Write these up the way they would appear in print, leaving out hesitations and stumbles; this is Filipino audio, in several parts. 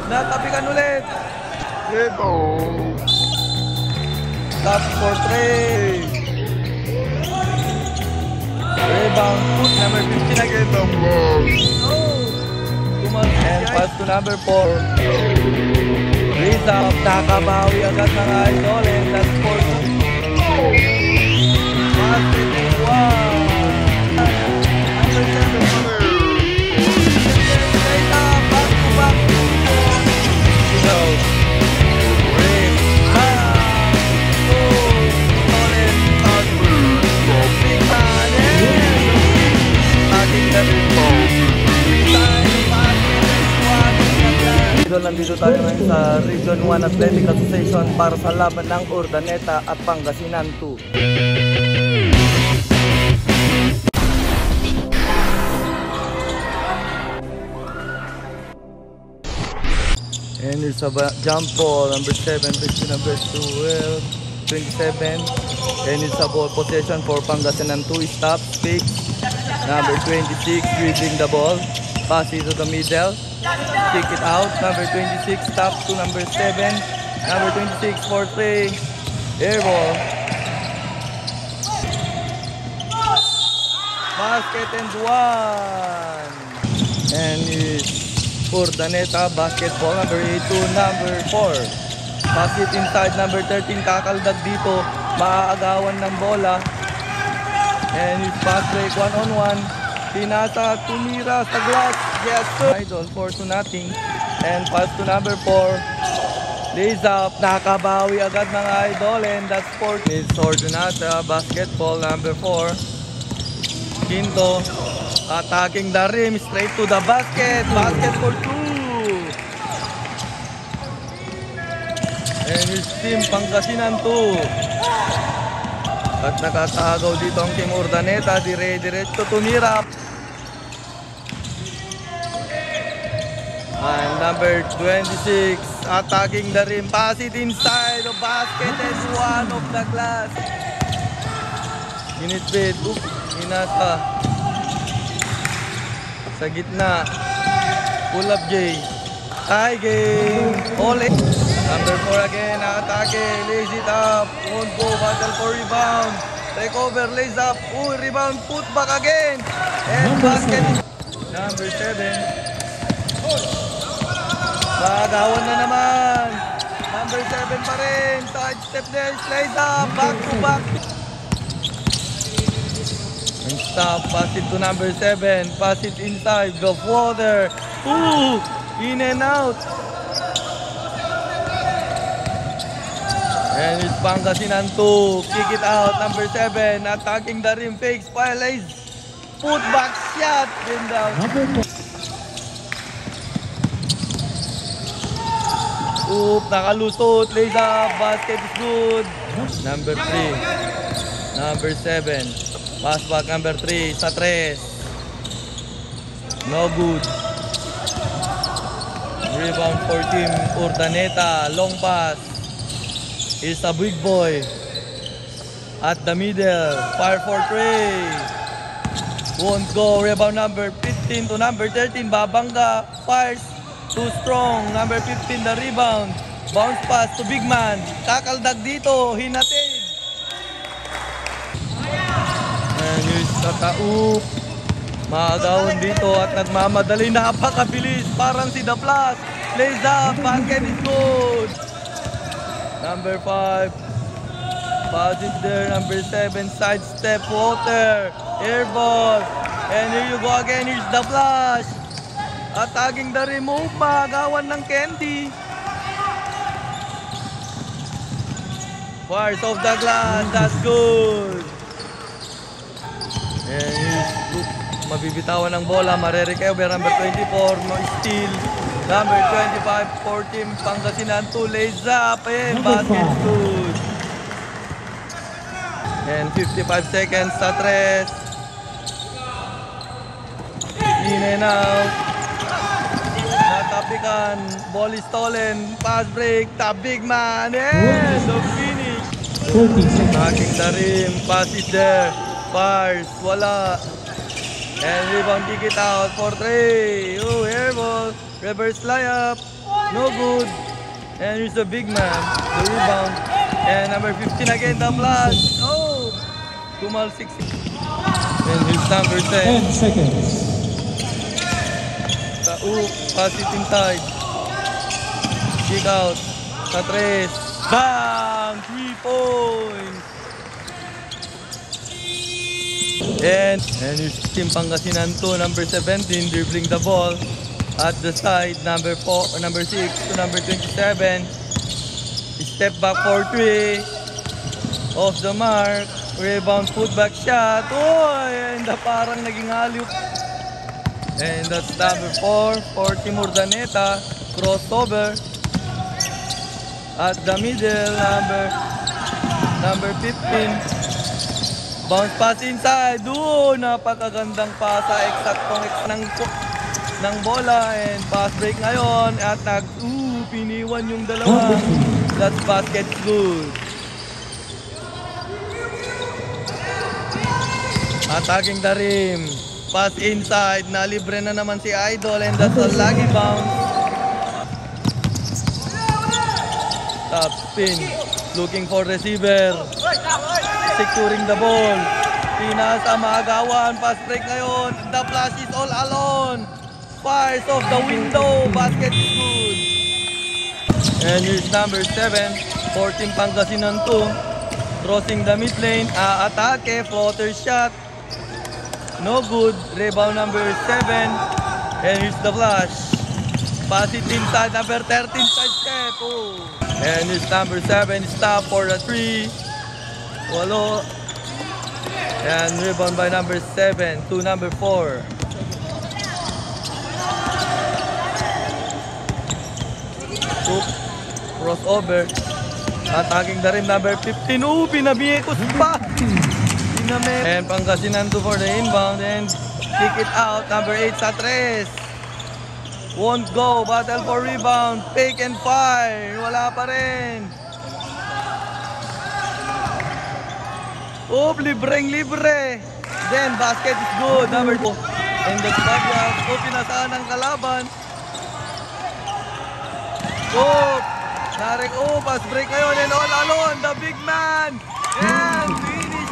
Natapikan ulit. Top for 3. Rebound, put number 15 again. And pass to number 4. Raise up, nakabawi agad ng Idol. And that's 4. Basket is 1. Number 7. Raise up, back to back. So, break. Nandito tayo ngayon sa Region 1 Athletic Association para sa laban ng Urdaneta at Pangasinan 2. And it's a jump ball, number 7, to number 12, 27. And it's a ball possession for Pangasinan 2. Stop, fix. Number 26, dribbling the ball. Pass it to the middle. Kick it out. Number 26, stop to number 7. Number 26 for 3. Air ball. Basket and 1. And it's Urdaneta basketball. Number 8 to number 4. Pass it inside. Number 13, kakaldag dito. Maaagawan ng bola. And it's fast break 1-on-1. Pinasa, tumira sa glass. Yes, sir. Idol, 4-0. And pass to number 4. Lays up. Nakabawi agad ng Idol. And that's 4. It's Urdaneta basketball. Number 4. Quinto. Attacking the rim. Straight to the basket. Basket for 2. And it's team Pangasinan 2. At nakatagaw dito ang Team Urdaneta, dire-diretso tumira. And number 26, attacking the rim, pass it inside the basket and one of the glass. Ginitbit, inasa. Sa gitna, pull up J. Tie game, all in. Number 4 again, atake, lays it up, won't go, battle for rebound, take over, lays up, rebound, put back again, and basket. Number 7, magawan na naman, number 7 pa rin, side step there, lays up, back to back. And stop, pass it to number 7, pass it inside, the water, in and out. And it's Pangasinan 2. Kick it out. Number 7. Attacking the rim. Fakes. Pilays. Put back shot. Pin down. Nakalusot. Lays up. Basket is good. Number 3. Number 7. Pass back number 3. Sa 3. No good. Rebound for Team Urdaneta. Long pass. Is a big boy at the middle, fire for 3, won't go. Rebound number 15 to number 13, Babanga fires, too strong. Number 15 the rebound, bounce pass to big man, kakaldag dito, hinatid. And here's Tatauk, maagawan dito at nagmamadali, napakabilis, parang si The Plus. Lays up, basket is good. Number 5, pass it there. Number 7, side step, water, air ball, and here you go again. Here's The Flash, attacking the remove, magawan ng Candy. Fires off the glass, that's good. And here's mabibitawan ng bola, marirecover. Number 24, no steal. Number 25 for Team Pangasinan 2, lays up, and basket good. And 55 seconds sa 3. In and out. Natapikan, ball is stolen, pass break, tap big man, and the finish. Knocking the rim, pass it there, fires, wala. And rebound, kick it out for 3. Air ball. Reverse layup. No good. And here's the big man. The rebound. And number 15 again, the blast. Oh! Tumal 6. And here's number 10. 10 seconds. Pass it inside. Kick out. Sa 3. Bang! 3 points. And here's Team Pangasinan 2, number 17, dribbling the ball at the side, number 6 to number 27. Step back for 3. Off the mark. Rebound, putback shot. Oh, and parang naging aliw. And that's number 4 for Team Urdaneta. Crossover. At the middle, number 15. Bounce pass inside. Napakagandang pasa. Eksaktong ng bola. And pass break ngayon. At piniwan yung dalawa. That's basket good. Attacking the rim. Pass inside. Nalibre na naman si Idol. And that's a lucky bounce. Top spin. Looking for receiver. Securing the ball. Pinasa, maagawan. Pass break ngayon. The flash is all alone. Fires off the window. Basket is good. And here's number 7. 14 Pangasinan 2. Crossing the mid lane. Atake. Floater shot. No good. Rebound number 7. And here's the flash. Pass it inside. Number 13. Side step. And here's number 7. Stop for the 3. Walo. And rebound by number 7 to number 4. Crossover. Attacking the rim, number 15. Pinabiyekos pa. And Pangasinan 2 for the inbound. And kick it out. Number 8 sa 3. Won't go. Battle for rebound. Fake and fire. Wala pa rin. Libreng-libre. Then, basket is good. Number 2. And the Fabia. Pinasaan ng kalaban. Pass break ngayon. And all alone, the big man. And finish.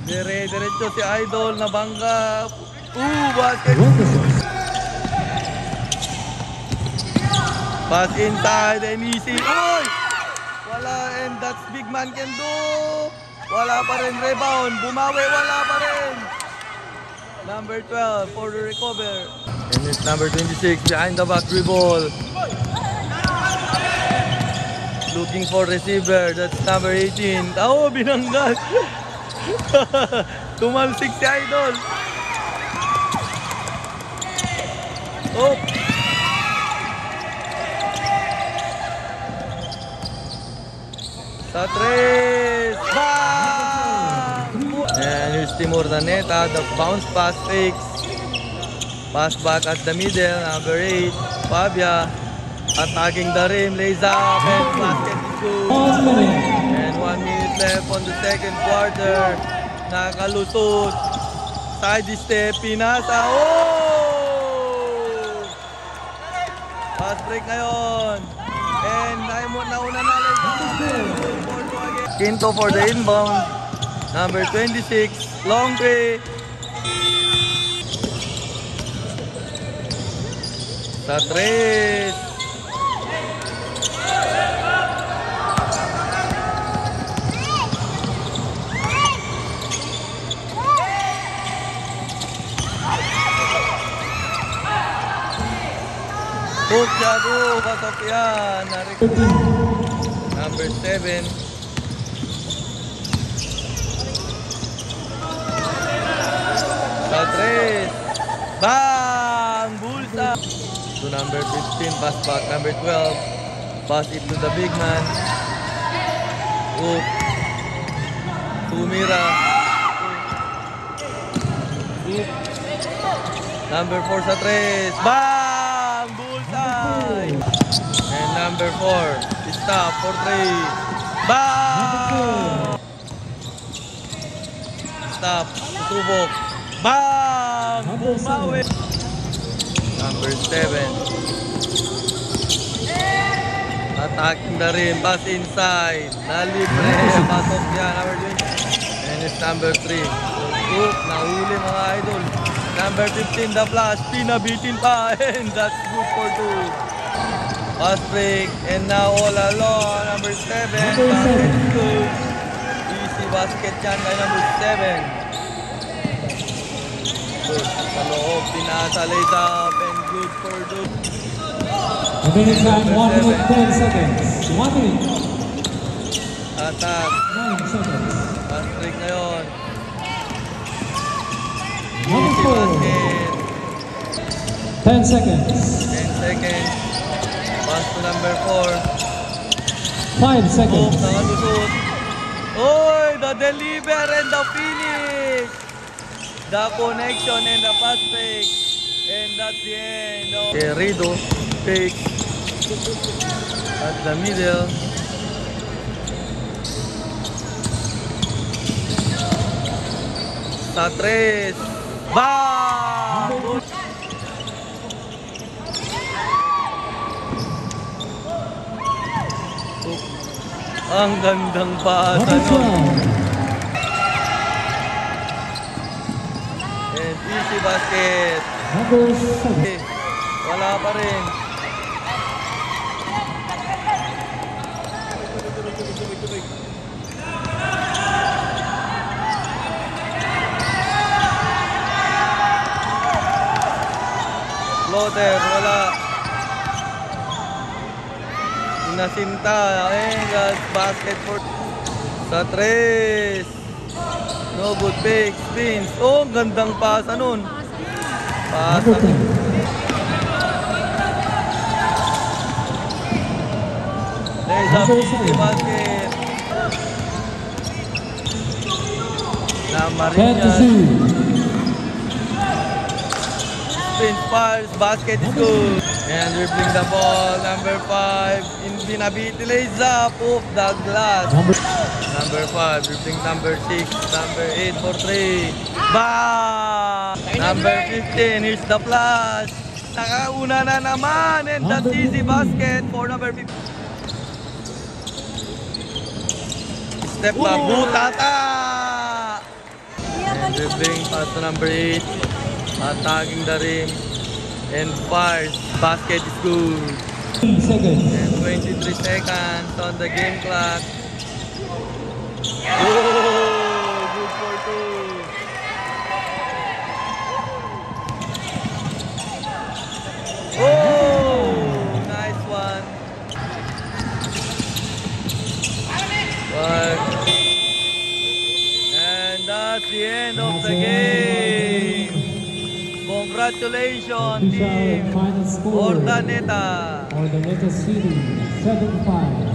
Diretso si Idol. Nabangga. Basket. Pass inside and easy. Wala, and that's big man can do. Wala pa rin rebound. Bumawi, wala pa rin. Number 12 for the recover. And it's number 26 behind the back dribble. Looking for receiver. That's number 18. Binanggas. Tumalsik si Idol. Sa 3. Bang! And here's Team Urdaneta. The bounce pass fakes. Pass back at the middle. Number 8. Fabia. Attacking the rim. Lays up. And basket is good. And 1 minute left on the second quarter. Nakalusot. Side step. Pinasa. Pass break ngayon. And nauna na lang. Quinto for the inbound. Number 26. Long three. Sa 3. Pasok yan. Number 7. Sa 3. Bang! Bulsa! To number 15. Pass back. Number 12. Pass it to the big man. Tumira. Number 4 sa 3. Bang! Bullseye! And number 4. Stop for 3. Bang! Stop. Tutubok. Bang! Bumawi. number 7. Attacking the rim, pass inside. Nalibre, pasok niya, number 20. And it's number 3. Oop, nahuli mga idol. Number 15, the flash, pinabitin pa. And that's good for 2. Pass break, and now all alone, number 7. Basket good. Easy basket yan kay number 7. Good. Sa loob, pinasa lays up, and good for 2. Remaining time 1 minute 10 seconds. 1 minute. Attack. 9 seconds. Pass break ngayon. Number Easy 4. basket. 10 seconds. 10 seconds. Pass to number 4. 5 Boom, seconds. nakalusot. Oy, the deliver and the finish. The connection and the pass fake. And that's the end of Rido. Fake. At the middle. Sa 3. Bang! Ang gandang pasa nun. And easy basket. Number 7. Wala pa rin. Floater, wala. Inasinta. Got basket for sa 3. No good fake. Spins. Oh, gandang pasa nun. Pasa. There's a easy basket. Na 10 to Marinas. 2. Spins, fires, basket is good. And dribbling the ball, number 5. Binabiti lays up off the glass. Number 5, dribbling number 6, number 8 for 3. Bang! Number 15, here's the flash. Nakauna na naman, and that's easy basket for number 15. Step back, butata! And dribbling pass to number 8. Attacking the rim. And fires. Basket is good. 3 seconds. And 23 seconds on the game clock. Oh, good for 2. Oh, nice one. And that's the end of the game. Congratulations, Official team final score. Ordaneta. Ordaneta City 7-5.